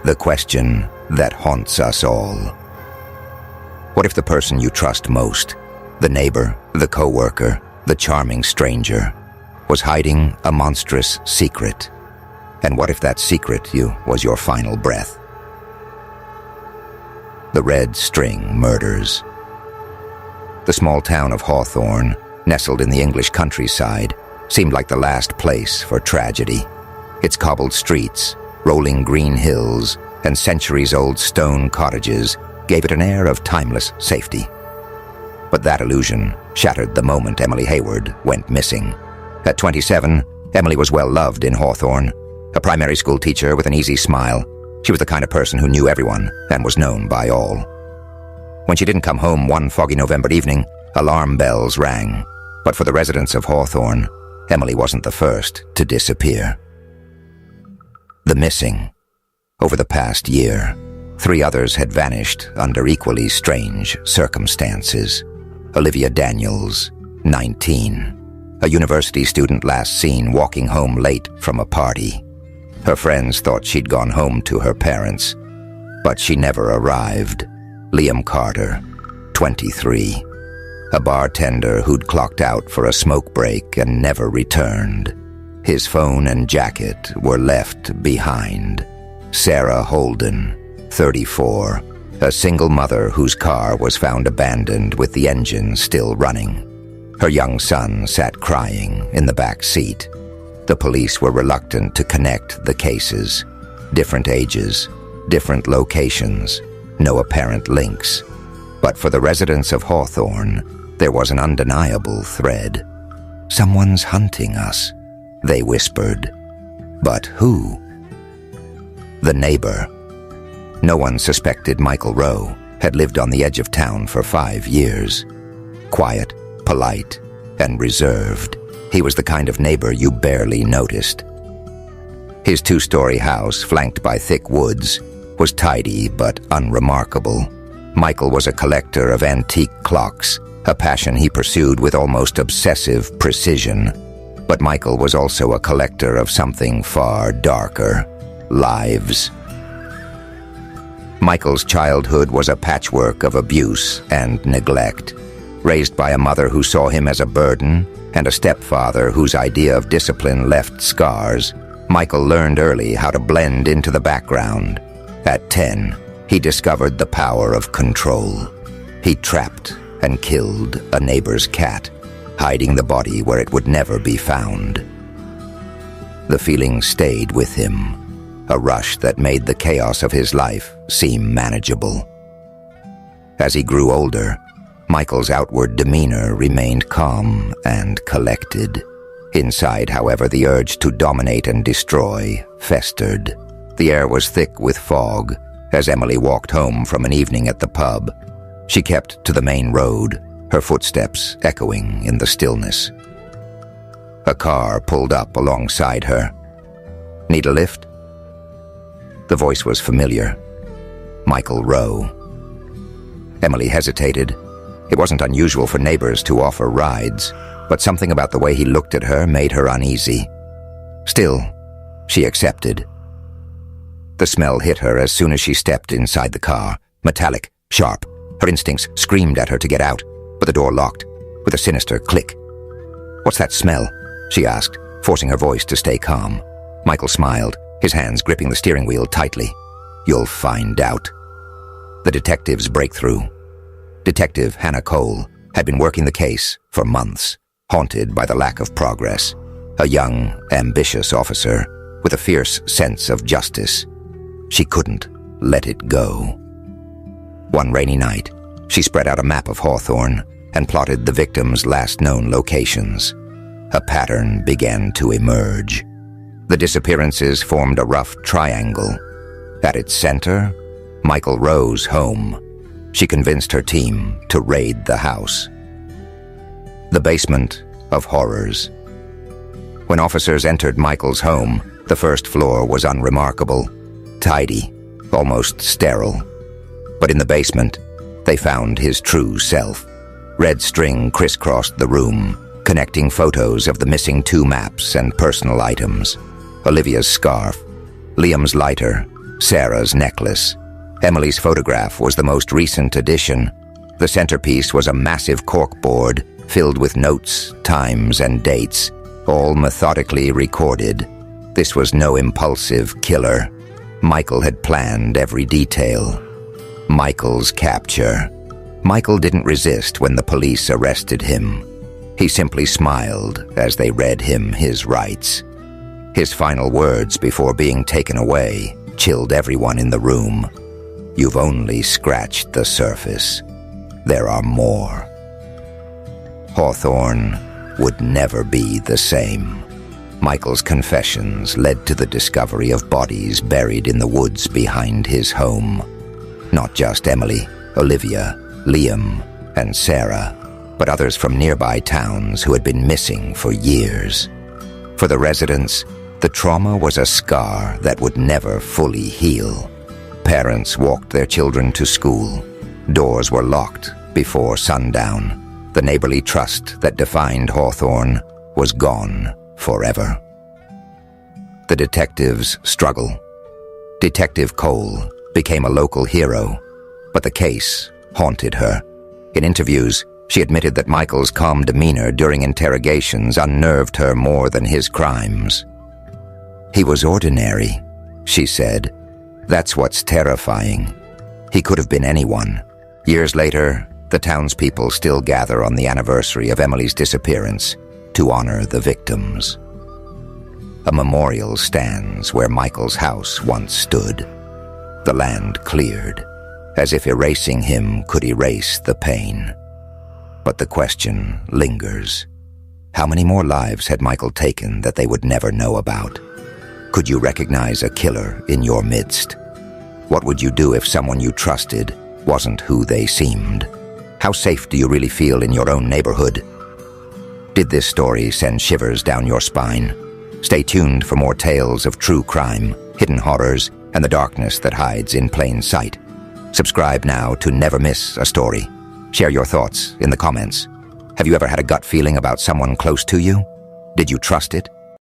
the question that haunts us all. What if the person you trust most, the neighbor, the coworker, the charming stranger, was hiding a monstrous secret? And what if that secret was your final breath? The Red String Murders. The small town of Hawthorne, nestled in the English countryside, seemed like the last place for tragedy. Its cobbled streets, rolling green hills, and centuries-old stone cottages gave it an air of timeless safety. But that illusion shattered the moment Emily Hayward went missing. At 27, Emily was well loved in Hawthorne. A primary school teacher with an easy smile, she was the kind of person who knew everyone and was known by all. When she didn't come home one foggy November evening, alarm bells rang. But for the residents of Hawthorne, Emily wasn't the first to disappear. The missing. Over the past year, 3 others had vanished under equally strange circumstances. Olivia Daniels, 19, a university student last seen walking home late from a party. Her friends thought she'd gone home to her parents, but she never arrived. Liam Carter, 23, a bartender who'd clocked out for a smoke break and never returned. His phone and jacket were left behind. Sarah Holden, 34, a single mother whose car was found abandoned with the engine still running. Her young son sat crying in the back seat. The police were reluctant to connect the cases. Different ages, different locations, no apparent links. But for the residents of Hawthorne, there was an undeniable thread. "Someone's hunting us," they whispered. But who? The neighbor. No one suspected Michael Rowe had lived on the edge of town for 5 years. Quiet, polite, and reserved, he was the kind of neighbor you barely noticed. His 2-story house, flanked by thick woods, was tidy but unremarkable. Michael was a collector of antique clocks, a passion he pursued with almost obsessive precision. But Michael was also a collector of something far darker: lives. Michael's childhood was a patchwork of abuse and neglect. Raised by a mother who saw him as a burden and a stepfather whose idea of discipline left scars, Michael learned early how to blend into the background. At 10, he discovered the power of control. He trapped and killed a neighbor's cat, hiding the body where it would never be found. The feeling stayed with him, a rush that made the chaos of his life seem manageable. As he grew older, Michael's outward demeanor remained calm and collected. Inside, however, the urge to dominate and destroy festered. The air was thick with fog as Emily walked home from an evening at the pub. She kept to the main road, her footsteps echoing in the stillness. A car pulled up alongside her. "Need a lift?" The voice was familiar. Michael Rowe. Emily hesitated. It wasn't unusual for neighbors to offer rides, but something about the way he looked at her made her uneasy. Still, she accepted. The smell hit her as soon as she stepped inside the car, metallic, sharp. Her instincts screamed at her to get out, but the door locked, with a sinister click. "What's that smell?" she asked, forcing her voice to stay calm. Michael smiled, his hands gripping the steering wheel tightly. "You'll find out." The detective's breakthrough. Detective Hannah Cole had been working the case for months, haunted by the lack of progress. A young, ambitious officer with a fierce sense of justice. She couldn't let it go. One rainy night, she spread out a map of Hawthorne and plotted the victims' last known locations. A pattern began to emerge. The disappearances formed a rough triangle. At its center, Michael Rowe's home. She convinced her team to raid the house. The basement of horrors. When officers entered Michael's home, the first floor was unremarkable, tidy, almost sterile. But in the basement, they found his true self. Red string crisscrossed the room, connecting photos of the missing 2 maps and personal items. Olivia's scarf, Liam's lighter, Sarah's necklace. Emily's photograph was the most recent addition. The centerpiece was a massive corkboard filled with notes, times, and dates, all methodically recorded. This was no impulsive killer. Michael had planned every detail. Michael's capture. Michael didn't resist when the police arrested him. He simply smiled as they read him his rights. His final words before being taken away chilled everyone in the room. "You've only scratched the surface. There are more." Hawthorne would never be the same. Michael's confessions led to the discovery of bodies buried in the woods behind his home. Not just Emily, Olivia, Liam, and Sarah, but others from nearby towns who had been missing for years. For the residents, the trauma was a scar that would never fully heal. Parents walked their children to school. Doors were locked before sundown. The neighborly trust that defined Hawthorne was gone forever. The detectives' struggle. Detective Cole became a local hero, but the case haunted her. In interviews, she admitted that Michael's calm demeanor during interrogations unnerved her more than his crimes. "He was ordinary," she said. "That's what's terrifying. He could have been anyone." Years later, the townspeople still gather on the anniversary of Emily's disappearance to honor the victims. A memorial stands where Michael's house once stood. The land cleared, as if erasing him could erase the pain. But the question lingers. How many more lives had Michael taken that they would never know about? Could you recognize a killer in your midst? What would you do if someone you trusted wasn't who they seemed? How safe do you really feel in your own neighborhood? Did this story send shivers down your spine? Stay tuned for more tales of true crime, hidden horrors, and the darkness that hides in plain sight. Subscribe now to never miss a story. Share your thoughts in the comments. Have you ever had a gut feeling about someone close to you? Did you trust it?